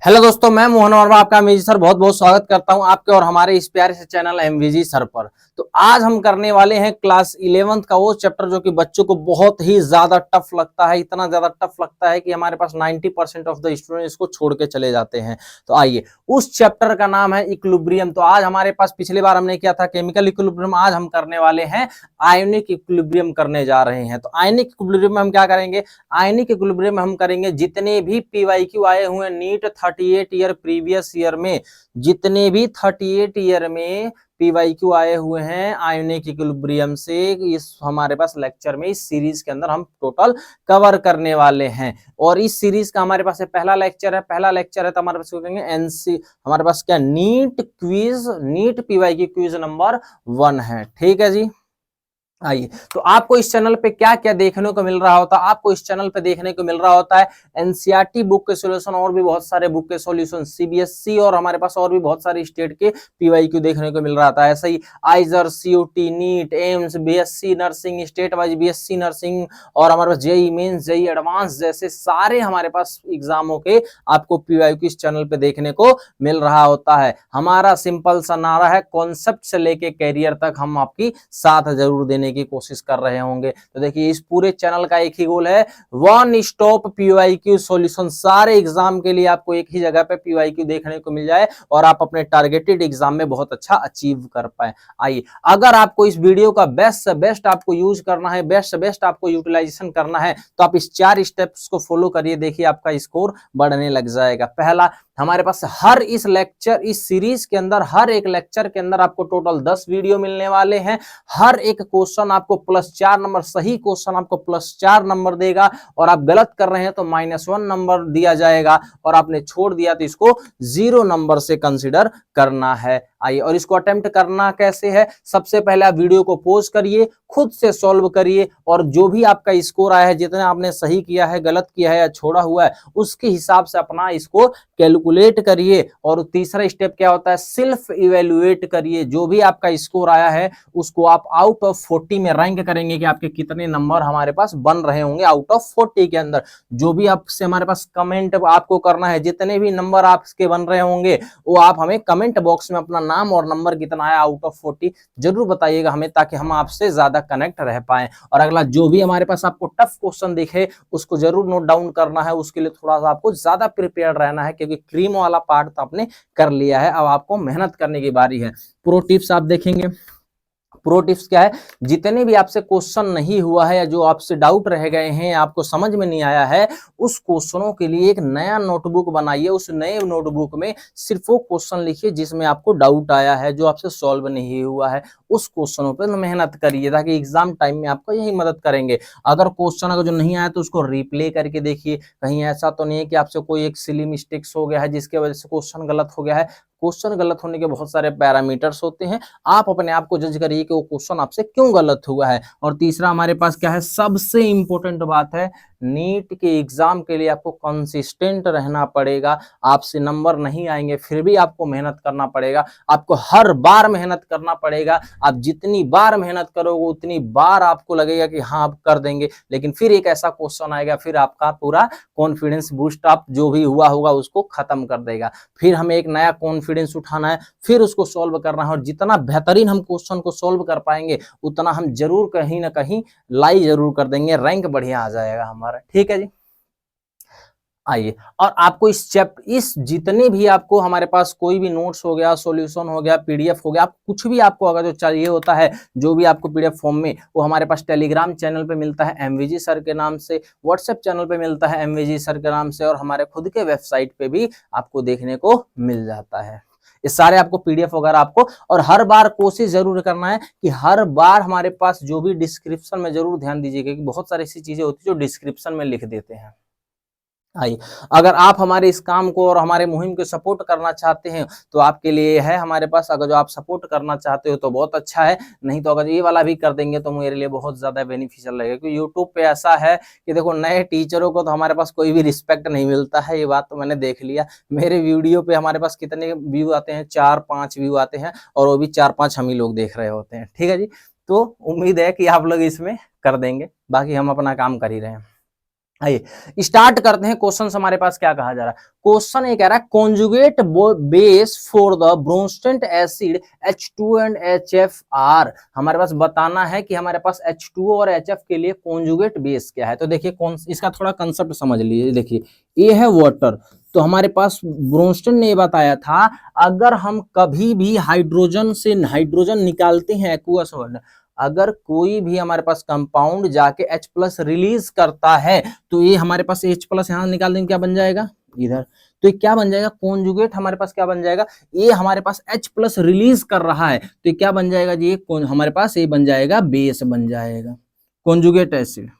Hello दोस्तों, मैं मोहन वर्मा आपका एमवीजी सर बहुत बहुत स्वागत करता हूं आपके और हमारे इस प्यारे से चैनल एमवीजी सर पर। तो आज हम करने वाले हैं क्लास 11th का वो चैप्टर जो कि बच्चों को बहुत ही ज्यादा टफ लगता है। इतना ज्यादा टफ लगता है कि हमारे पास 90% ऑफ द स्टूडेंट इसको छोड़ के चले जाते हैं। तो आइए, उस चैप्टर का नाम है इक्विलिब्रियम। तो आज हमारे पास पिछली बार हमने किया था केमिकल इक्विलिब्रियम, आज हम करने वाले हैं आयोनिक इक्विलिब्रियम करने जा रहे हैं। तो आयोनिक इक्विलिब्रियम में हम क्या करेंगे? आयनिक इक्विलिब्रियम में हम करेंगे जितने भी पीवाईक्यू आए हुए नीट 38 ईयर प्रीवियस ईयर में, जितने भी 38 ईयर में पीवाईक्यू आए हुए हैं आयोनिक इक्विलिब्रियम से, इस हमारे पास लेक्चर में इस सीरीज के अंदर हम टोटल कवर करने वाले हैं। और इस सीरीज का हमारे पास पहला लेक्चर है तो हमारे पास कहेंगे एनसी, हमारे पास क्या NEET quiz, NEET PYQ quiz number 1 है। ठीक है जी। आइए, तो आपको इस चैनल पे क्या क्या देखने को मिल रहा होता है? आपको इस चैनल पे देखने को मिल रहा होता है एनसीईआरटी बुक के सॉल्यूशन और भी बहुत सारे बुक के सॉल्यूशन, सीबीएसई और हमारे पास और भी बहुत सारे स्टेट के पीवाईक्यू देखने को मिल रहा था। ऐसा ही IISER, CUET, NEET, AIIMS, BSc nursing, state wise BSc nursing और हमारे पास जेई मेंस, जेई एडवांस जैसे सारे हमारे पास एग्जामों के आपको पीवाईक्यू इस चैनल पे देखने को मिल रहा होता है। हमारा सिंपल सा नारा है, कॉन्सेप्ट से लेके कैरियर तक हम आपकी साथ जरूर देने की कोशिश कर रहे होंगे। तो देखिए, इस पूरे चैनल का एक ही गोल है, वन स्टॉप पीवाईक्यू सॉल्यूशन। सारे एग्जाम के लिए आपको एक ही जगह पे पीवाईक्यू देखने को मिल जाए और आप अपने टारगेटेड एग्जाम में बहुत अच्छा अचीव कर पाए। आइए, अगर आपको इस वीडियो का बेस्ट से बेस्ट आपको यूज करना है, बेस्ट से बेस्ट आपको यूटिलाइजेशन करना है, तो आप इस 4 स्टेप्स को फॉलो करिए। देखिए, आपका स्कोर बढ़ने लग जाएगा। पहला, हमारे पास हर इस लेक्चर, इस सीरीज के अंदर हर एक लेक्चर के अंदर आपको टोटल 10 वीडियो मिलने वाले हैं। हर एक क्वेश्चन आपको +4 नंबर, सही क्वेश्चन आपको +4 नंबर देगा और आप गलत कर रहे हैं तो -1 नंबर दिया जाएगा और आपने छोड़ दिया तो इसको 0 नंबर से कंसीडर करना है। आइए, और इसको अटेम्प्ट करना कैसे है? सबसे पहले आप वीडियो को पॉज करिए, खुद से सॉल्व करिए और जो भी आपका स्कोर आया है, जितना आपने सही किया है, गलत किया है या छोड़ा हुआ है, उसके हिसाब से अपना इसको कैलकुलेट करिए। और तीसरा स्टेप क्या होता है? सेल्फ इवेल्युएट करिए। जो भी आपका स्कोर आया है उसको आप आउट ऑफ 40 में रैंक करेंगे कि आपके कितने नंबर हमारे पास बन रहे होंगे आउट ऑफ 40 के अंदर। जो भी आपसे हमारे पास कमेंट आपको करना है, जितने भी नंबर आपके बन रहे होंगे वो आप हमें कमेंट बॉक्स में अपना नाम और नंबर कितना आया आउट ऑफ 40 जरूर बताइएगा हमें, ताकि हम आपसे ज्यादा कनेक्ट रह पाए। और अगला, जो भी हमारे पास आपको टफ क्वेश्चन दिखे उसको जरूर नोट डाउन करना है। उसके लिए थोड़ा सा आपको ज्यादा प्रिपेयर रहना है, क्योंकि क्रीम वाला पार्ट तो आपने कर लिया है, अब आपको मेहनत करने की बारी है। प्रो टिप्स आप देखेंगे। प्रो टिप्स क्या है? जितने भी आपसे क्वेश्चन नहीं हुआ है या जो आपसे डाउट रह गए हैं, आपको समझ में नहीं आया है, उस क्वेश्चनों के लिए एक नया नोटबुक बनाइए। उस नए नोटबुक में सिर्फ वो क्वेश्चन लिखिए जिसमें आपको डाउट आया है, जो आपसे सॉल्व नहीं हुआ है। उस क्वेश्चनों पर मेहनत करिए ताकि एग्जाम टाइम में आपको यही मदद करेंगे। अगर क्वेश्चन अगर जो नहीं आया तो उसको रिप्ले करके देखिए, कहीं ऐसा तो नहीं है कि आपसे कोई एक सिली मिस्टेक्स हो गया है जिसकी वजह से क्वेश्चन गलत हो गया है। क्वेश्चन गलत होने के बहुत सारे पैरामीटर्स होते हैं, आप अपने आप को जज करिए कि वो क्वेश्चन आपसे क्यों गलत हुआ है। और तीसरा हमारे पास क्या है? सबसे इंपॉर्टेंट बात है, नीट के एग्जाम के लिए आपको कंसिस्टेंट रहना पड़ेगा। आपसे नंबर नहीं आएंगे फिर भी आपको मेहनत करना पड़ेगा, आपको हर बार मेहनत करना पड़ेगा। आप जितनी बार मेहनत करोगे उतनी बार आपको लगेगा कि हाँ आप कर देंगे, लेकिन फिर एक ऐसा क्वेश्चन आएगा, फिर आपका पूरा कॉन्फिडेंस बूस्ट अप जो भी हुआ होगा उसको खत्म कर देगा। फिर हमें एक नया कॉन्फिडेंस उठाना है, फिर उसको सॉल्व करना है। और जितना बेहतरीन हम क्वेश्चन को सॉल्व कर पाएंगे उतना हम जरूर कहीं ना कहीं लाई जरूर कर देंगे, रैंक बढ़िया आ जाएगा हमारा। ठीक है जी। आइए, और आपको इस जितने भी आपको हमारे पास कोई भी नोट्स हो गया, सॉल्यूशन हो गया, पीडीएफ हो गया, आप कुछ भी आपको अगर जो चाहिए होता है, जो भी आपको पीडीएफ फॉर्म में, वो हमारे पास टेलीग्राम चैनल पे मिलता है एमवीजी सर के नाम से, व्हाट्सएप चैनल पे मिलता है एमवीजी सर के नाम से, और हमारे खुद के वेबसाइट पे भी आपको देखने को मिल जाता है। ये सारे आपको पीडीएफ वगैरह आपको, और हर बार कोशिश जरूर करना है कि हर बार हमारे पास जो भी डिस्क्रिप्शन में जरूर ध्यान दीजिएगा कि बहुत सारी ऐसी चीजें होती है जो डिस्क्रिप्शन में लिख देते हैं। आइए, अगर आप हमारे इस काम को और हमारे मुहिम को सपोर्ट करना चाहते हैं तो आपके लिए है हमारे पास, अगर जो आप सपोर्ट करना चाहते हो तो बहुत अच्छा है, नहीं तो अगर ये वाला भी कर देंगे तो मेरे लिए बहुत ज्यादा बेनिफिशियल लगेगा। क्योंकि यूट्यूब पे ऐसा है कि देखो, नए टीचरों को तो हमारे पास कोई भी रिस्पेक्ट नहीं मिलता है, ये बात तो मैंने देख लिया। मेरे वीडियो पे हमारे पास कितने व्यू आते हैं? 4-5 व्यू आते हैं, और वो भी 4-5 हम ही लोग देख रहे होते हैं। ठीक है जी। तो उम्मीद है कि आप लोग इसमें कर देंगे, बाकी हम अपना काम कर ही रहे हैं। आइए स्टार्ट करते हैं। क्वेश्चन हमारे पास क्या कहा जा रहा है। क्वेश्चन ये कह रहा है conjugate base for the Bronsted acid H2 and HFR। हमारे पास बताना है कि हमारे पास H2O और HF के लिए कॉन्जुगेट बेस क्या है। तो देखिए कौन इसका थोड़ा कंसेप्ट समझ लीजिए। देखिए ये है वाटर, तो हमारे पास ब्रोंस्टन ने बताया था अगर हम कभी भी हाइड्रोजन से हाइड्रोजन निकालते हैं एक्वस, अगर कोई भी हमारे पास कंपाउंड जाके H+ रिलीज करता है तो ये हमारे पास H+ यहां निकाल देंगे, क्या बन जाएगा इधर, तो ये क्या बन जाएगा कॉन्जुगेट हमारे पास क्या बन जाएगा, ये हमारे पास H+ रिलीज कर रहा है तो ये क्या बन जाएगा जी, हमारे पास ये बन जाएगा बेस बन जाएगा कॉन्जुगेट एसिड।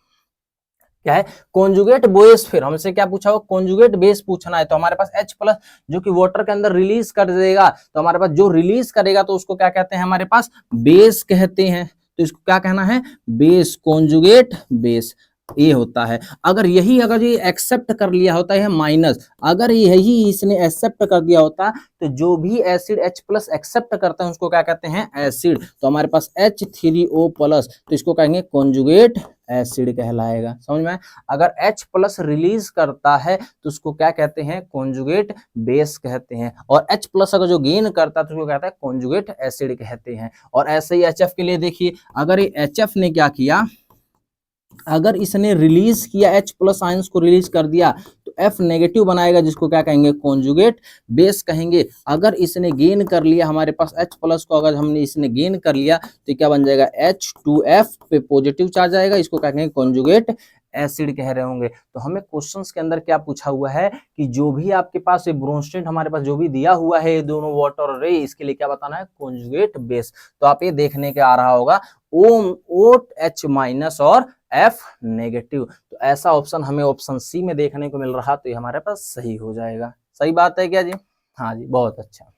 क्या है कॉन्जुगेट बेस। फिर हमसे क्या पूछा हो कॉन्जुगेट बेस पूछना है, तो हमारे पास H+ जो कि वाटर के अंदर रिलीज कर देगा, तो हमारे पास जो रिलीज करेगा तो उसको क्या कहते हैं हमारे पास बेस कहते हैं। तो इसको क्या कहना है बेस, कॉन्जुगेट बेस ये होता है। अगर ये एक्सेप्ट कर लिया होता है माइनस, अगर यही इसने एक्सेप्ट कर दिया होता तो जो भी एसिड H+ एक्सेप्ट करता है उसको क्या कहते हैं एसिड। तो हमारे पास H3O+, तो इसको कहेंगे कॉन्जुगेट एसिड कहलाएगा। समझ में? अगर H+ रिलीज करता है तो उसको क्या कहते हैं कॉन्जुगेट बेस कहते हैं, और H+ अगर जो गेन करता है तो उसको कहता है कॉन्जुगेट एसिड कहते हैं। और ऐसे ही HF के लिए देखिए, अगर ये HF ने क्या किया, अगर इसने रिलीज किया H+ आयंस को रिलीज कर दिया तो F नेगेटिव बनाएगा, जिसको क्या कहेंगे कॉन्जुगेट बेस कहेंगे। अगर इसने गेन कर लिया हमारे पास H+ को, अगर हमने इसने गेन कर लिया तो क्या बन जाएगा H2F पे पॉजिटिव चार्ज आएगा, इसको क्या कहेंगे कॉन्जुगेट एसिड कह रहे होंगे। तो हमें क्वेश्चंस के अंदर क्या पूछा हुआ है कि जो भी आपके पास ये ब्रोंस्टेंट हमारे पास जो भी दिया हुआ है, ये दोनों वाटर और रे, इसके लिए क्या बताना है कॉन्जुगेट बेस। तो आप ये देखने के आ रहा होगा OH- और F नेगेटिव, तो ऐसा ऑप्शन हमें ऑप्शन सी में देखने को मिल रहा, तो ये हमारे पास सही हो जाएगा। सही बात है क्या जी? हाँ जी, बहुत अच्छा।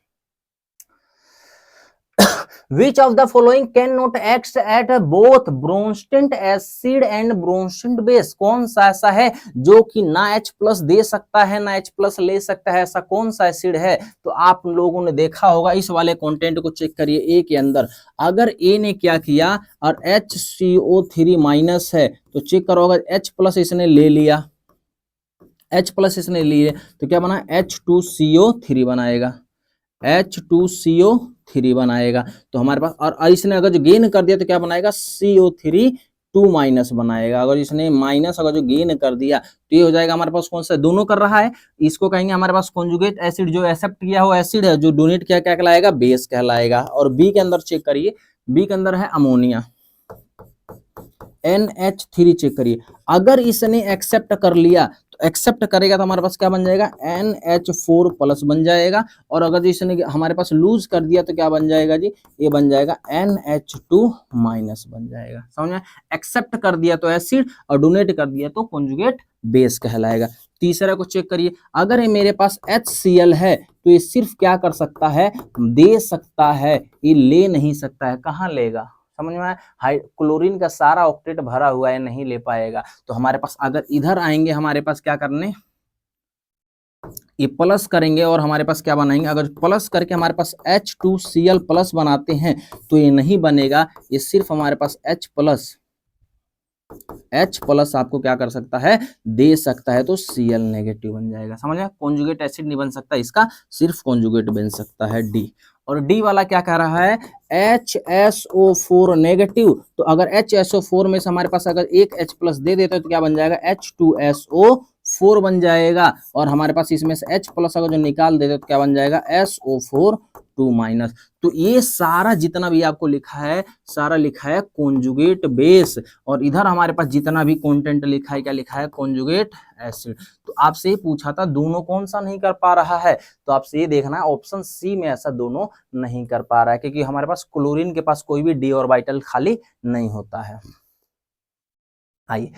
Which of the following cannot act at both Bronsted acid and Bronsted base? कौन सा ऐसा है जो कि ना H+ दे सकता है ना H+ ले सकता है, ऐसा कौन सा एसिड है? तो आप लोगों ने देखा होगा, इस वाले कंटेंट को चेक करिए। ए के अंदर अगर ए ने क्या किया और HCO3- है तो चेक करो, अगर H+ इसने ले लिया, H+ इसने लिए तो क्या बना H2CO3 बनाएगा, H2CO3 बनाएगा। तो हमारे पास, और इसने अगर जो गेन कर दिया तो क्या बनाएगा CO3 2- बनाएगा। अगर इसने माइनस अगर जो गेन कर दिया तो ये हो जाएगा हमारे पास कौन सा, दोनों कर रहा है, इसको कहेंगे हमारे पास कॉन्जुगेट एसिड। जो एक्सेप्ट किया हो एसिड है, जो डोनेट किया क्या कहलाएगा बेस कहलाएगा। और बी के अंदर चेक करिए, बी के अंदर है अमोनिया NH3 चेक करिए, अगर इसने एक्सेप्ट कर लिया तो एक्सेप्ट करेगा तो हमारे पास क्या बन जाएगा NH4+ बन जाएगा। और अगर इसने हमारे पास लूज कर दिया तो क्या बन जाएगा जी, ये बन जाएगा NH2- बन जाएगा। समझ में? एक्सेप्ट कर दिया तो एसिड और डोनेट कर दिया तो कॉन्जुगेट बेस कहलाएगा। तीसरा को चेक करिए, अगर ये मेरे पास HCl है तो ये सिर्फ क्या कर सकता है दे सकता है, ये ले नहीं सकता है। कहाँ लेगा? समझ में आया? क्लोरीन का सारा ऑक्टेट भरा हुआ है, नहीं ले पाएगा। तो हमारे पास अगर इधर आएंगे हमारे पास क्या करने, ये प्लस करेंगे और हमारे पास क्या बनाएंगे, अगर प्लस करके हमारे पास H2Cl+ बनाते हैं तो ये नहीं बनेगा, ये सिर्फ हमारे पास H+ आपको क्या कर सकता है दे सकता है, तो Cl नेगेटिव बन जाएगा। समझ में? कॉन्जुगेट एसिड नहीं बन सकता इसका, सिर्फ कॉन्जुगेट बन सकता है डी। और डी वाला क्या कह रहा है HSO4 नेगेटिव। तो अगर HSO4 में से हमारे पास अगर एक H+ दे देते तो क्या बन जाएगा H2SO4 बन जाएगा। और हमारे पास इसमें से H+ अगर जो निकाल देते तो क्या बन जाएगा SO4 2-। तो ये सारा जितना भी आपको लिखा है, सारा लिखा है कॉन्जुगेट बेस। और इधर हमारे पास जितना भी कंटेंट लिखा है, क्या लिखा है कॉन्जुगेट एसिड। तो आपसे ये पूछा था दोनों कौन सा नहीं कर पा रहा है, तो आपसे ये देखना है ऑप्शन सी में ऐसा दोनों नहीं कर पा रहा है, क्योंकि हमारे पास क्लोरीन के पास कोई भी डी ऑर्बिटल खाली नहीं होता है। आइए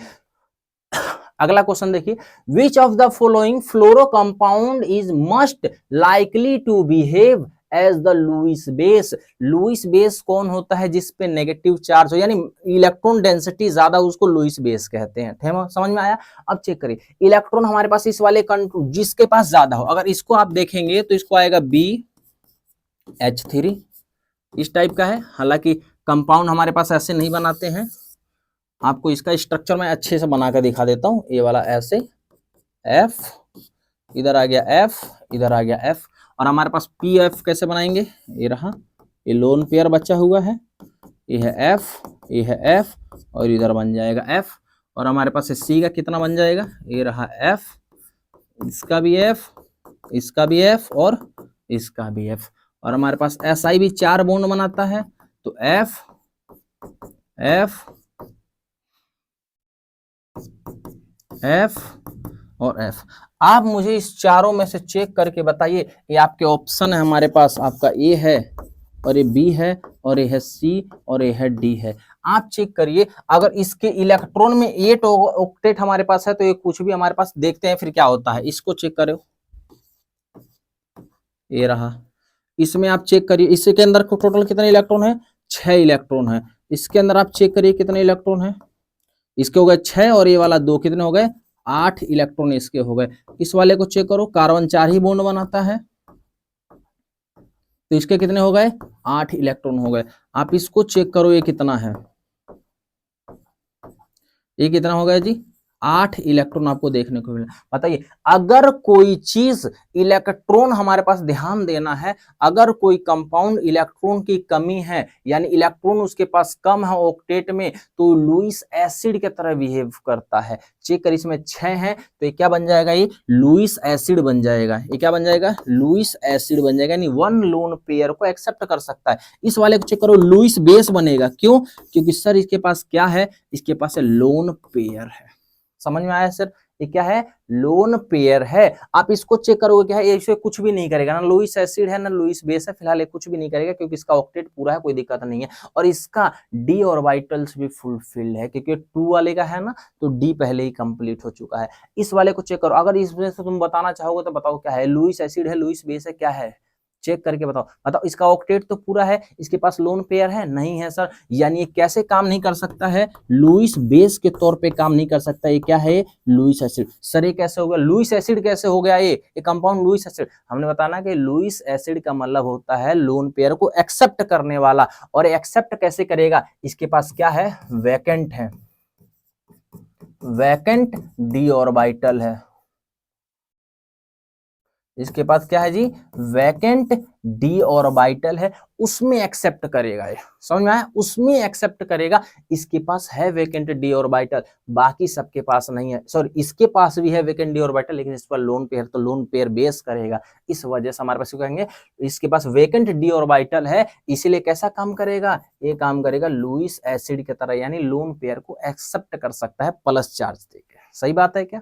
अगला क्वेश्चन देखिए, which of the following fluoro compound is must likely to behave as the Lewis base. Lewis base कौन होता है जिसपे नेगेटिव चार्ज हो, यानी इलेक्ट्रॉन डेंसिटी ज्यादा, उसको लुईस बेस कहते हैं। समझ में आया? अब चेक करिए, इलेक्ट्रॉन हमारे पास इस वाले जिसके पास ज्यादा हो, अगर इसको आप देखेंगे तो इसको आएगा BH3, इस टाइप का है। हालांकि कंपाउंड हमारे पास ऐसे नहीं बनाते हैं, आपको इसका स्ट्रक्चर मैं अच्छे से बना कर दिखा देता हूँ। ये वाला ऐसे एफ, इधर आ गया एफ, इधर आ गया एफ, और हमारे पास पी एफ कैसे बनाएंगे, ये रहा, ये लोन पेयर बचा हुआ है, ये है एफ, ये है एफ, और इधर बन जाएगा एफ, और हमारे पास सी का कितना बन जाएगा, ये रहा एफ, इसका भी एफ, इसका भी एफ, और इसका भी एफ, और हमारे पास एस आई भी 4 बॉन्ड बनाता है, तो एफ एफ एफ और एफ। आप मुझे इस चारों में से चेक करके बताइए, ये आपके ऑप्शन है हमारे पास, आपका ए है और ये बी है और ये है सी और ये है डी है। आप चेक करिए, अगर इसके इलेक्ट्रॉन में 8 ऑक्टेट हमारे पास है तो ये कुछ भी हमारे पास, देखते हैं फिर क्या होता है। इसको चेक करो, ये रहा, इसमें आप चेक करिए, इसके अंदर टोटल कितने इलेक्ट्रॉन है, 6 इलेक्ट्रॉन है। इसके अंदर आप चेक करिए कितने इलेक्ट्रॉन है, इसके हो गए 6 और ये वाला 2, कितने हो गए, 8 इलेक्ट्रॉन इसके हो गए। इस वाले को चेक करो, कार्बन 4 ही बॉन्ड बनाता है, तो इसके कितने हो गए, 8 इलेक्ट्रॉन हो गए। आप इसको चेक करो, ये कितना है, ये कितना हो गया जी, 8 इलेक्ट्रॉन आपको देखने को मिला। बताइए, अगर कोई चीज इलेक्ट्रॉन हमारे पास, ध्यान देना है, अगर कोई कंपाउंड इलेक्ट्रॉन की कमी है, यानी इलेक्ट्रॉन उसके पास कम है ऑक्टेट में, तो लुईस एसिड की तरह बिहेव करता है। चेक कर, इसमें 6 है तो ये क्या बन जाएगा, ये लुईस एसिड बन जाएगा। ये क्या बन जाएगा, लुईस एसिड बन जाएगा, यानी 1 लोन पेयर को एक्सेप्ट कर सकता है। इस वाले को चेक करो, लुईस बेस बनेगा, क्यों, क्योंकि सर इसके पास क्या है, इसके पास है लोन पेयर है। समझ में आया सर, ये क्या है, लोन पेयर है। आप इसको चेक करोगे क्या है, ये इसे कुछ भी नहीं करेगा, ना लुईस एसिड है ना लुईस बेस है, फिलहाल ये कुछ भी नहीं करेगा क्योंकि इसका ऑक्टेट पूरा है, कोई दिक्कत नहीं है। और इसका डी ऑर्बिटल्स भी फुलफिल्ड है, क्योंकि 2 वाले का है ना, तो डी पहले ही कंप्लीट हो चुका है। इस वाले को चेक करो, अगर इसमें से तुम बताना चाहोगे तो बताओ क्या है, लुईस एसिड है, लुईस बेस है, क्या है, चेक करके बताओ। बताओ, इसका ऑक्टेट तो पूरा है, इसके पास लोन पेयर है, नहीं है सर, यानी ये कैसे काम नहीं कर सकता है, लुईस बेस के तौर पे काम नहीं कर सकता। ये क्या है, लुईस एसिड। सर ये कैसे हो गया, लुईस एसिड कैसे हो गया, ये कंपाउंड लुईस एसिड। हमने बताना कि लुईस एसिड का मतलब होता है लोन पेयर को एक्सेप्ट करने वाला, और एक्सेप्ट कैसे करेगा, इसके पास क्या है, वैकेंट है, वैकेंट डी ऑर्बिटल है, इसके पास क्या है जी, वैकेंट डी ऑर्बिटल है, उसमें एक्सेप्ट करेगा। ये समझ में आया, उसमें एक्सेप्ट करेगा। इसके पास है वैकेंट डी ऑर्बिटल, बाकी सबके पास नहीं है। सॉरी, इसके पास भी है वैकेंट डी ऑर्बिटल, लेकिन इस पर लोन पेयर, तो लोन पेयर बेस करेगा। इस वजह से हमारे पास कहेंगे इसके पास वैकेंट डी ऑर्बिटल है, इसीलिए कैसा काम करेगा, ये काम करेगा लुईस एसिड की तरह, यानी लोन पेयर को एक्सेप्ट कर सकता है प्लस चार्ज देके। सही बात है क्या,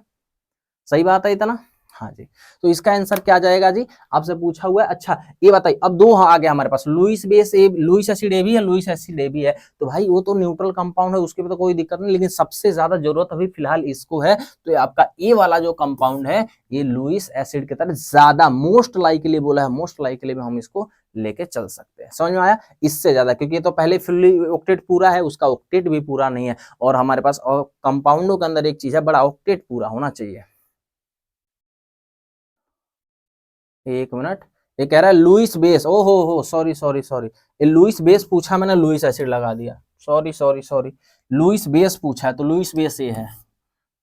सही बात है इतना, हाँ जी। तो इसका आंसर क्या जाएगा जी, आपसे पूछा हुआ है। अच्छा ये बताइए, अब 2 आ गया हमारे पास, Lewis base A, Lewis acid A भी है, लुईस एसिड ए भी है, तो भाई वो तो न्यूट्रल कंपाउंड है, उसके पे तो कोई दिक्कत नहीं, लेकिन सबसे ज्यादा जरूरत अभी फिलहाल इसको है। तो आपका ए वाला जो कंपाउंड है, ये लुईस एसिड की तरह ज्यादा मोस्ट लाइकली बोला है, मोस्ट लाइकली में हम इसको लेके चल सकते हैं। समझ में आया, इससे ज्यादा, क्योंकि ये तो पहले फुल्ली ऑक्टेट पूरा है, उसका ऑक्टेट भी पूरा नहीं है, और हमारे पास कंपाउंडों के अंदर एक चीज है, बड़ा ऑक्टेट पूरा होना चाहिए। एक मिनट, ये कह रहा है लुईस बेस, ओ हो सॉरी सॉरी सॉरी, ये लुईस बेस पूछा, मैंने लुईस एसिड लगा दिया, sorry sorry sorry, Lewis base पूछा है, तो लुईस बेस ये है,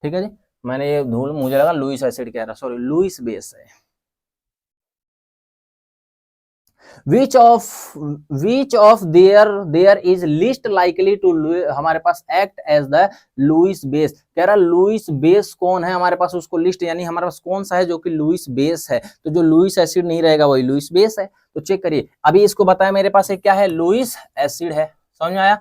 ठीक है जी, मैंने ये धूल, मुझे लगा लुईस एसिड कह रहा, सॉरी लुईस बेस है। which of there is least likely to हमारे पास act as the Lewis base. कह रहा लुईस बेस कौन है हमारे पास, उसको लिस्ट, यानी हमारे पास कौन सा है जो कि लुईस बेस है, तो जो लुईस एसिड नहीं रहेगा वही लुईस बेस है। तो चेक करिए, अभी इसको बताया मेरे पास क्या है, लुईस एसिड है, समझ में आया,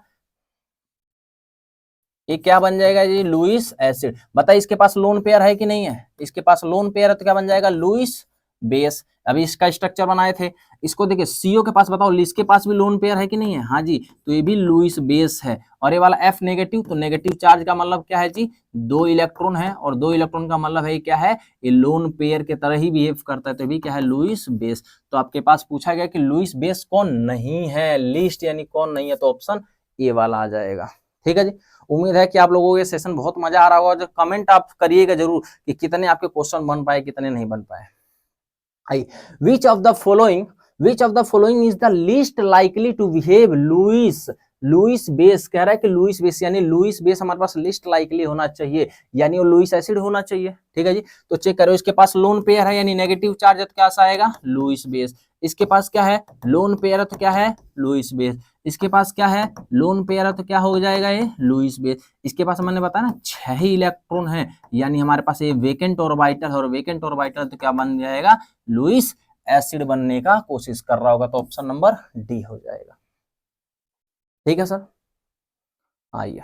ये क्या बन जाएगा जी, लुईस एसिड। बताइए इसके पास लोन पेयर है कि नहीं है, इसके पास लोन पेयर है तो क्या बन जाएगा, लुईस बेस। अभी इसका स्ट्रक्चर बनाए थे, इसको देखिए सीओ के पास, बताओ इसके पास भी लोन पेयर है कि नहीं है, हाँ जी, तो ये भी लुईस बेस है। और ये वाला एफ नेगेटिव, तो नेगेटिव चार्ज का मतलब क्या है जी, 2 इलेक्ट्रॉन है, और 2 इलेक्ट्रॉन का मतलब है क्या है, ये लोन पेयर के तरह ही बिहेव करता है, तो भी क्या है, लुईस बेस। तो आपके पास पूछा गया कि लुईस बेस कौन नहीं है, लिस्ट यानी कौन नहीं है, तो ऑप्शन ए वाला आ जाएगा। ठीक है जी, उम्मीद है कि आप लोगों को ये सेशन बहुत मजा आ रहा होगा। जो कमेंट आप करिएगा जरूर कि कितने आपके क्वेश्चन बन पाए, कितने नहीं बन पाए। which of the following is the least likely to behave Lewis Lewis base कह रहा है कि लुईस बेस, यानी लुईस बेस हमारे पास लिस्ट लाइकली होना चाहिए, यानी वो लुईस एसिड होना चाहिए। ठीक है जी, तो चेक करो, इसके पास लोन पेयर है यानी नेगेटिव चार्ज है, तो क्या आएगा लुईस बेस। इसके पास क्या है लोन पेयर है, तो क्या है लुईस बेस। इसके पास क्या है लोन पेयर है, तो क्या हो जाएगा ये लुईस बेस। इसके पास मैंने बताया ना 6 ही इलेक्ट्रॉन है, यानी हमारे पास ये वेकेंट ऑर्बिटल है, और वेकेंट ऑर्बिटल तो क्या बन जाएगा लुईस एसिड बनने का कोशिश कर रहा होगा, तो ऑप्शन नंबर डी हो जाएगा। ठीक है सर, आइए,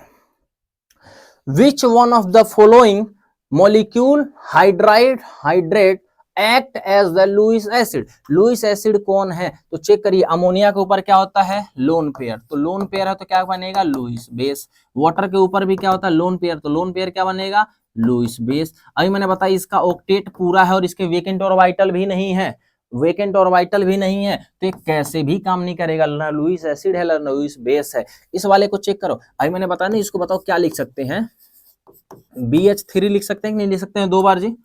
which one of the following molecule hydrate act as the Lewis acid. Lewis acid कौन है, तो चेक करिए, अमोनिया के ऊपर क्या होता है लोन पेयर, तो लोन पेयर है तो क्या बनेगा लुईस बेस। वाटर के ऊपर भी क्या होता है लोन पेयर, तो लोन पेयर क्या बनेगा लुईस बेस। अभी मैंने बताया इसका ऑक्टेट पूरा है और इसके वेकेंट ऑर्बिटल भी नहीं है, वेकेंट ऑर्बिटल भी नहीं है, तो ये कैसे भी काम नहीं करेगा, ना लुईस एसिड है ना लुईस बेस है। इस वाले को चेक करो, अभी मैंने बताया ना, इसको बताओ क्या लिख सकते हैं, BH3 लिख सकते हैं कि नहीं लिख सकते हैं, 2 बार जी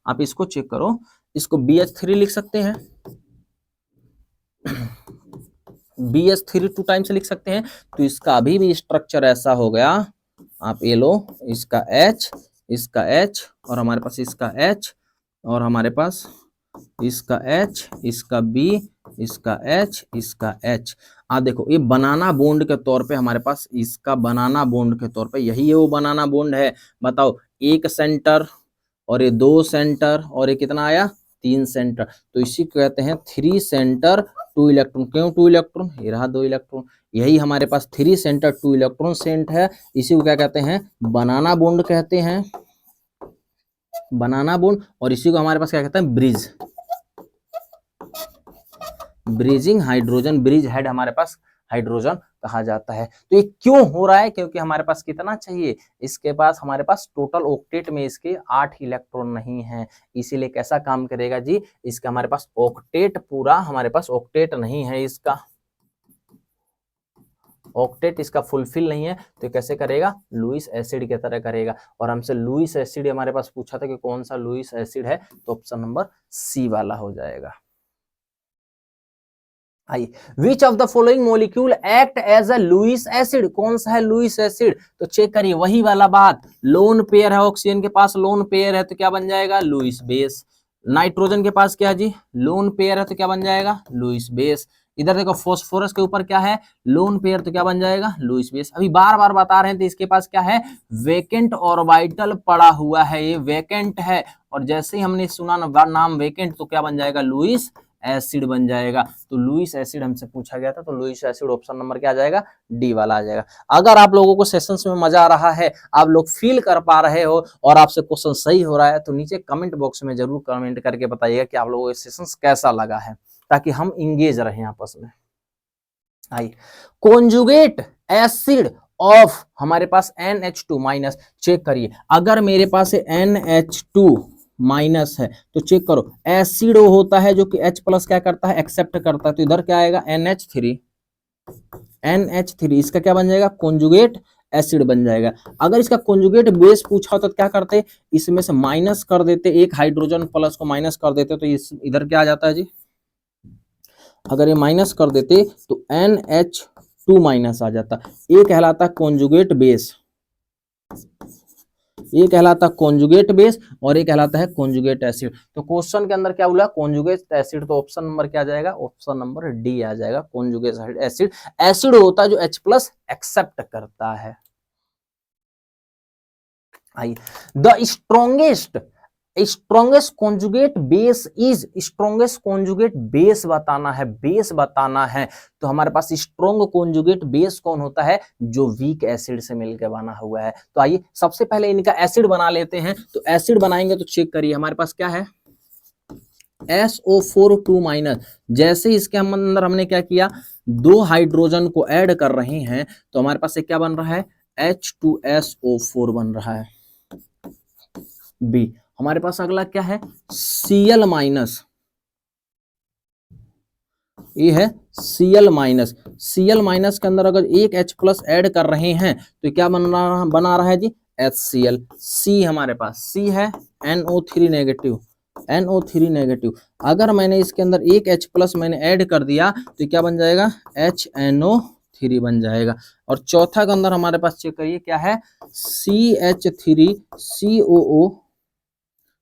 आप इसको चेक करो, इसको BH3 लिख सकते हैं, BH3 2 टाइम्स लिख सकते हैं, तो इसका अभी भी स्ट्रक्चर ऐसा हो गया, आप ये लो, इसका H, इसका H, और हमारे पास इसका H, और हमारे पास इसका H, इसका B, इसका H, इसका H। देखो ये बनाना बॉन्ड के तौर पे हमारे पास, इसका बनाना बॉन्ड के तौर पे यही है वो बनाना बॉन्ड है। बताओ, एक सेंटर और ये 2 सेंटर और ये कितना आया 3 सेंटर, तो इसी को कहते हैं 3 सेंटर 2 इलेक्ट्रॉन। क्यों 2 इलेक्ट्रॉन, ये रहा 2 इलेक्ट्रॉन, यही हमारे पास 3 सेंटर 2 इलेक्ट्रॉन सेंट है, इसी को क्या कहते हैं बनाना बॉन्ड कहते हैं, बनाना बॉन्ड। और इसी को हमारे पास क्या कहते हैं bridge, bridging hydrogen, bridge head हमारे पास हाइड्रोजन कहा जाता है। तो ये क्यों हो रहा है, क्योंकि हमारे पास कितना चाहिए, इसके पास हमारे पास टोटल ऑक्टेट में इसके 8 इलेक्ट्रॉन नहीं है, इसीलिए कैसा काम करेगा जी, इसका हमारे पास ऑक्टेट पूरा हमारे पास ऑक्टेट नहीं है, इसका ऑक्टेट इसका फुलफिल नहीं है, तो कैसे करेगा लुईस एसिड की तरह करेगा। और हमसे लुईस एसिड हमारे पास पूछा था कि कौन सा लुईस एसिड है, तो ऑप्शन नंबर सी वाला हो जाएगा। आइए, which of the following molecule act as a Lewis acid, कौन सा है लुईस एसिड, तो चेक करिए वही वाला बात, लोन पेयर है, ऑक्सीजन के पास लोन पेयर है तो क्या बन जाएगा लुईस बेस। नाइट्रोजन के पास क्या जी लोन पेयर है तो क्या बन जाएगा लुईस बेस। इधर देखो फॉस्फोरस के ऊपर क्या है लोन पेयर, तो क्या बन जाएगा लुईस बेस। अभी बार बार बता रहे हैं, तो इसके पास क्या है वेकेंट ऑर्बिटल पड़ा हुआ है, ये वेकेंट है, और जैसे ही हमने सुना नाम वेकेंट, तो क्या बन जाएगा लुईस एसिड बन जाएगा। तो लुईस एसिड हमसे पूछा गया था, तो लुईस एसिड ऑप्शन नंबर क्या आ जाएगा डी वाला आ जाएगा। अगर आप लोगों को सेशंस में मजा आ रहा है, आप लोग फील कर पा रहे हो और आपसे क्वेश्चन सही हो रहा है, तो नीचे कमेंट बॉक्स में जरूर कमेंट करके बताइएगा कि आप लोगों को सेशंस कैसा लगा है, ताकि हम इंगेज रहें आपस में। आइए, कॉन्जुगेट एसिड ऑफ हमारे पास NH2 माइनस, चेक करिए अगर मेरे पास NH2 माइनस है, तो चेक करो एसिड होता है जो कि H प्लस क्या करता है एक्सेप्ट करता है, तो इधर क्या आएगा NH3, इसका क्या बन जाएगा कॉन्जुगेट एसिड बन जाएगा। अगर इसका कॉन्जुगेट बेस पूछा होता तो क्या करते, इसमें से माइनस कर देते, एक हाइड्रोजन प्लस को माइनस कर देते, तो इधर क्या आ जाता है जी, अगर ये माइनस कर देते तो NH2 माइनस आ जाता, ये कहलाता कॉन्जुगेट बेस, ये कहलाता कॉन्जुगेट बेस, और ये कहलाता है कॉन्जुगेट एसिड। तो क्वेश्चन के अंदर क्या बोला कॉन्जुगेट एसिड, तो ऑप्शन नंबर क्या आ जाएगा ऑप्शन नंबर डी आ जाएगा कॉन्जुगेट एसिड। एसिड होता है जो H प्लस एक्सेप्ट करता है। आइए, the strongest conjugate base is, strongest conjugate base बताना है, बेस बताना है, तो हमारे पास स्ट्रॉन्ग कॉन्जुगेट बेस कौन होता है जो वीक एसिड से मिलकर बना हुआ है। तो आइए सबसे पहले इनका एसिड बना लेते हैं। तो एसिड बनाएंगे तो चेक करिए हमारे पास क्या है SO4 2 माइनस, जैसे इसके अंदर हमने क्या किया 2 हाइड्रोजन को ऐड कर रहे हैं, तो हमारे पास क्या बन रहा है H2SO4 बन रहा है। बी हमारे पास अगला क्या है Cl माइनस, ये है Cl माइनस, Cl माइनस के अंदर अगर एक H प्लस ऐड कर रहे हैं तो क्या बना रहा है जी HCl। C हमारे पास C है NO3 नेगेटिव, NO3 नेगेटिव, अगर मैंने इसके अंदर एक H प्लस मैंने ऐड कर दिया तो क्या बन जाएगा HNO3 CH3 बन जाएगा। और चौथा के अंदर हमारे पास चेक करिए क्या है, CH3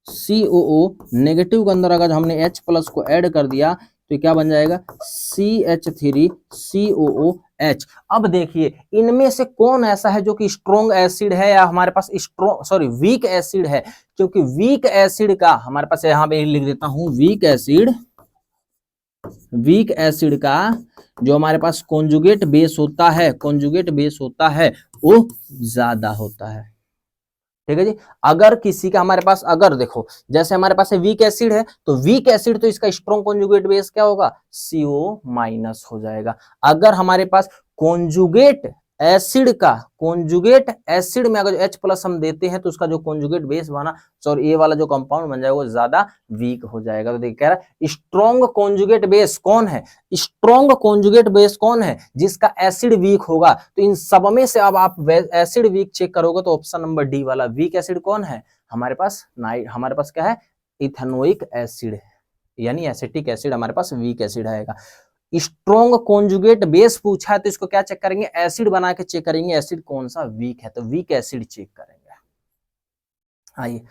COO नेगेटिव के अंदर अगर हमने H प्लस को ऐड कर दिया तो क्या बन जाएगा, CH3 COOH। अब देखिए इनमें से कौन ऐसा है जो कि स्ट्रॉन्ग एसिड है या हमारे पास वीक एसिड है, क्योंकि वीक एसिड का हमारे पास यहां पे लिख देता हूं, वीक एसिड का जो हमारे पास कॉन्जुगेट बेस होता है वो ज्यादा होता है। ठीक है जी। अगर किसी का हमारे पास, अगर देखो जैसे हमारे पास वीक एसिड है तो वीक एसिड तो इसका स्ट्रॉन्ग कॉन्जुगेट बेस क्या होगा, CO माइनस हो जाएगा। अगर हमारे पास कॉन्जुगेट एसिड में अगर H प्लस हम देते हैं तो उसका जो कॉन्जुगेट बेस बना, सॉरी ये वाला जो कंपाउंड बन जाएगा वो ज्यादा वीक हो जाएगा। तो देखिए कह रहा है स्ट्रॉन्ग कॉन्जुगेट बेस कौन है, स्ट्रॉन्ग कॉन्जुगेट बेस कौन है जिसका एसिड वीक होगा। तो इन सब में से अब आप एसिड वीक चेक करोगे तो ऑप्शन नंबर डी वाला वीक एसिड कौन है हमारे पास क्या है, इथेनोइक एसिड, यानी एसिटिक एसिड हमारे पास वीक एसिड आएगा। स्ट्रॉन्ग कॉन्जुगेट बेस पूछा है तो इसको क्या चेक करेंगे, एसिड बना के चेक करेंगे एसिड कौन सा वीक है, तो वीक एसिड चेक करेंगे। आइए,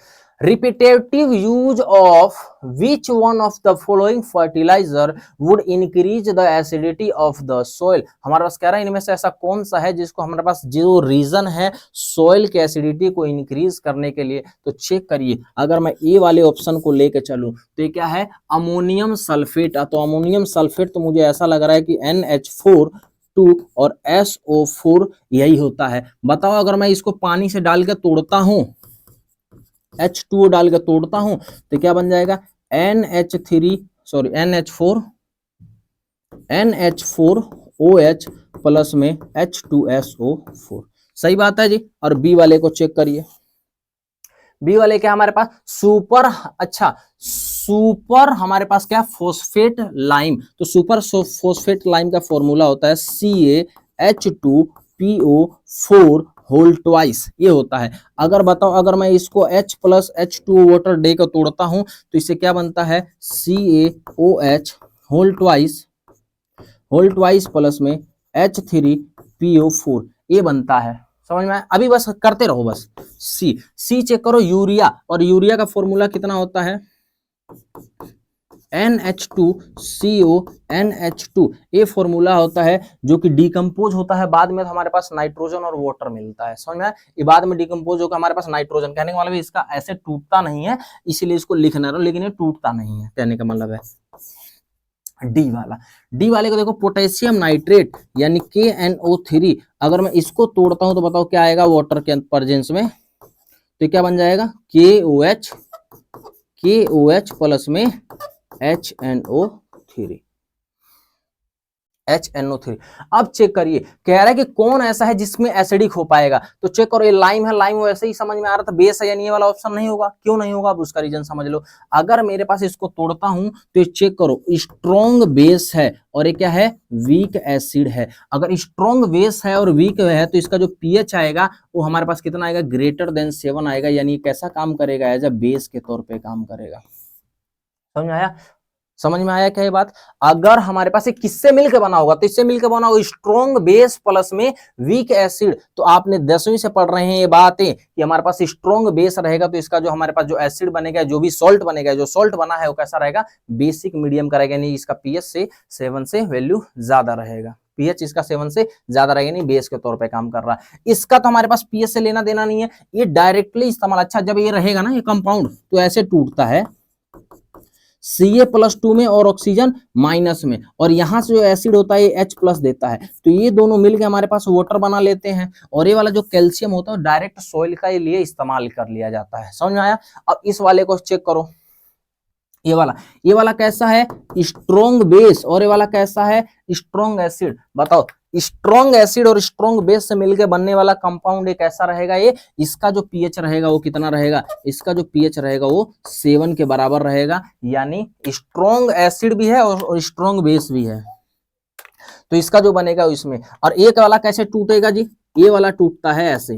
repetitive use of which one of the following fertiliser would increase the acidity of the soil. हमारे पास कह रहा है इनमें से ऐसा कौन सा है जिसको हमारे पास जो रीजन है सॉइल के एसिडिटी को इंक्रीज करने के लिए, तो चेक करिए अगर मैं ए वाले ऑप्शन को लेके चलूं तो ये क्या है, अमोनियम सल्फेट। तो अमोनियम सल्फेट तो मुझे ऐसा लग रहा है कि NH4 और SO4 यही होता है। बताओ अगर मैं इसको पानी से डाल के तोड़ता हूं, H2O डाल के तोड़ता हूं तो क्या बन जाएगा, NH4OH प्लस में H2SO4। सही बात है जी। और बी वाले को चेक करिए, बी वाले क्या हमारे पास सुपर हमारे पास क्या, फोस्फेट लाइम। तो सुपर फोस्फेट लाइम का फॉर्मूला होता है CaH2PO4 होल ट्वाइस, ये होता है। अगर बताओ अगर मैं इसको H plus H2O water day को तोड़ता हूं तो इससे क्या बनता है, CaOH होल ट्वाइस प्लस में H3PO4 ये बनता है। समझ में आया? अभी बस करते रहो बस। सी चेक करो, यूरिया, और यूरिया का फॉर्मूला कितना होता है, NH2CO ये फॉर्मूला होता है जो कि डिकम्पोज होता है बाद में, तो हमारे पास नाइट्रोजन और वाटर मिलता है। समझ में? ये बाद में डिकम्पोज होकर हमारे पास नाइट्रोजन, कहने का मतलब है इसका ऐसे टूटता नहीं है, इसीलिए इसको लिखना रहा, लेकिन ये टूटता नहीं है, कहने का मतलब है। डी वाले को देखो, पोटेशियम नाइट्रेट यानी KNO3, अगर मैं इसको तोड़ता हूं तो बताओ क्या आएगा वाटर के प्रेजेंस में, तो क्या बन जाएगा, KOH प्लस में HNO3। अब चेक करिए, कह रहा है कि कौन ऐसा है जिसमें एसिडिक हो पाएगा, तो चेक करो, ये लाइम है, लाइम वैसे ही समझ में आ रहा था, बेस है यानी ये वाला ऑप्शन नहीं होगा। क्यों नहीं होगा, अब उसका रीजन समझ लो। अगर मेरे पास इसको तोड़ता हूं तो ये चेक करो स्ट्रॉन्ग बेस है और ये क्या है, वीक एसिड है। अगर स्ट्रॉन्ग बेस है और वीक है तो इसका जो pH आएगा वो हमारे पास कितना आएगा, ग्रेटर देन 7 आएगा, यानी कैसा काम करेगा, एज अ बेस के तौर पे काम करेगा। समझ में आया क्या ये बात? अगर हमारे पास एक किससे मिलकर बना होगा, तो इससे मिलकर बना होगा स्ट्रॉन्ग बेस प्लस में वीक एसिड। तो आपने 10वीं से पढ़ रहे हैं ये बातें कि हमारे पास स्ट्रॉन्ग बेस रहेगा तो इसका जो हमारे पास जो एसिड बनेगा, जो भी सॉल्ट बनेगा, जो सॉल्ट बना है वो कैसा रहेगा, बेसिक मीडियम का रहेगा, यानी इसका pH से 7 से वैल्यू ज्यादा रहेगा, pH इसका 7 से ज्यादा रहेगा, नहीं बेस के तौर पे काम कर रहा है। इसका तो हमारे पास pH से लेना देना नहीं है, ये डायरेक्टली इस्तेमाल। अच्छा, जब ये रहेगा ना ये कंपाउंड तो ऐसे टूटता है, Ca+2 में और ऑक्सीजन माइनस में, और यहाँ से जो एसिड होता है ये H+ देता है, तो ये दोनों मिलके हमारे पास वाटर बना लेते हैं। और ये वाला जो कैल्शियम होता है डायरेक्ट सॉइल का लिए इस्तेमाल कर लिया जाता है। समझ में आया? अब इस वाले को चेक करो, ये वाला कैसा है, स्ट्रॉन्ग बेस, और ये वाला कैसा है, स्ट्रॉन्ग एसिड। बताओ स्ट्रॉन्ग एसिड और स्ट्रॉन्ग बेस से मिलकर बनने वाला कंपाउंड एक कैसा रहेगा, ये इसका जो pH रहेगा वो कितना रहेगा, इसका जो pH रहेगा वो 7 के बराबर रहेगा, यानी स्ट्रॉन्ग एसिड भी है और स्ट्रॉन्ग बेस भी है, तो इसका जो बनेगा इसमें। और एक वाला कैसे टूटेगा जी, ये वाला टूटता है ऐसे,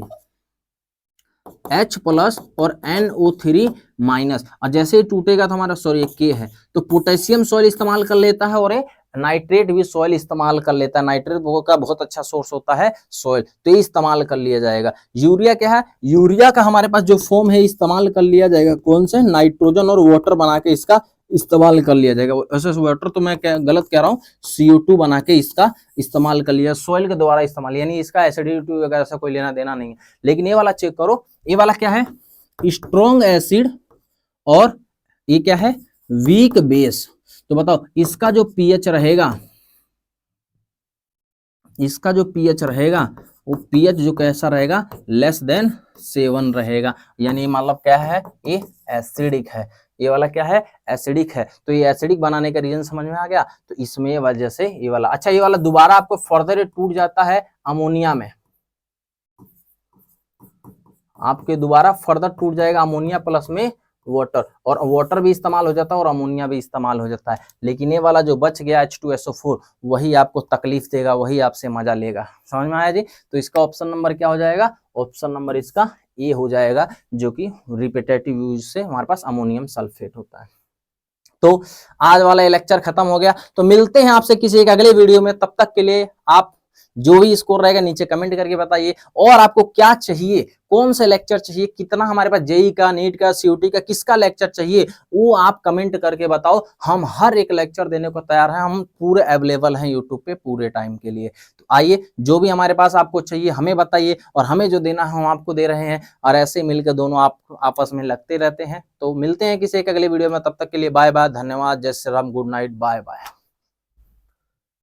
H प्लस और NO3 माइनस, और जैसे ही टूटेगा तो हमारा सॉरी K है, तो पोटेशियम सॉइल इस्तेमाल कर लेता है और नाइट्रेट भी सॉइल इस्तेमाल कर लेता है। नाइट्रेट का बहुत अच्छा सोर्स होता है सॉइल, तो ये इस्तेमाल कर लिया जाएगा। यूरिया क्या है, यूरिया का हमारे पास जो फॉर्म है इस्तेमाल कर लिया जाएगा, कौन से, नाइट्रोजन और वाटर बना के इसका इस्तेमाल कर लिया जाएगा। ऐसे वाटर तो मैं क्या गलत कह रहा हूँ, CO2 बना के इसका इस्तेमाल कर लिया, सॉइल के द्वारा इस्तेमाल, यानी इसका एसिडिटी वगैरह से कोई लेना देना नहीं है। लेकिन ये वाला चेक करो, ये वाला क्या है, स्ट्रॉन्ग एसिड और ये क्या है, वीक बेस। तो बताओ इसका जो पीएच रहेगा, इसका जो पीएच रहेगा वो पीएच जो कैसा रहेगा, लेस देन 7 रहेगा, यानी मतलब क्या है, ये एसिडिक है। ये वाला क्या है, एसिडिक है। तो ये एसिडिक बनाने का रीजन समझ में आ गया। तो इसमें वजह से ये वाला, अच्छा ये वाला दोबारा आपको फर्दर टूट जाता है अमोनिया में, आपके दोबारा फर्दर टूट जाएगा अमोनिया प्लस में वाटर, और वाटर भी इस्तेमाल हो जाता है और अमोनिया भी इस्तेमाल हो जाता है। लेकिन ये वाला जो बच गया H2SO4 वही आपको तकलीफ देगा, वही आपसे मजा लेगा। समझ में आया जी। तो इसका ऑप्शन नंबर क्या हो जाएगा, ऑप्शन नंबर इसका ए हो जाएगा, जो कि रिपीटेटिव यूज से हमारे पास अमोनियम सल्फेट होता है। तो आज वाला ये लेक्चर खत्म हो गया। तो मिलते हैं आपसे किसी एक अगले वीडियो में, तब तक के लिए आप जो भी स्कोर रहेगा नीचे कमेंट करके बताइए, और आपको क्या चाहिए, कौन से लेक्चर चाहिए, कितना हमारे पास जेई का, नीट का, सीयूटी का, किसका लेक्चर चाहिए, वो आप कमेंट करके बताओ। हम हर एक लेक्चर देने को तैयार हैं, हम पूरे अवेलेबल हैं यूट्यूब पे पूरे टाइम के लिए। तो आइए, जो भी हमारे पास आपको चाहिए हमें बताइए, और हमें जो देना है हम आपको दे रहे हैं, और ऐसे मिलकर दोनों आप आपस में लगते रहते हैं। तो मिलते हैं किसी एक अगले वीडियो में, तब तक के लिए बाय बाय, धन्यवाद, जय Shri Ram, good night, bye bye.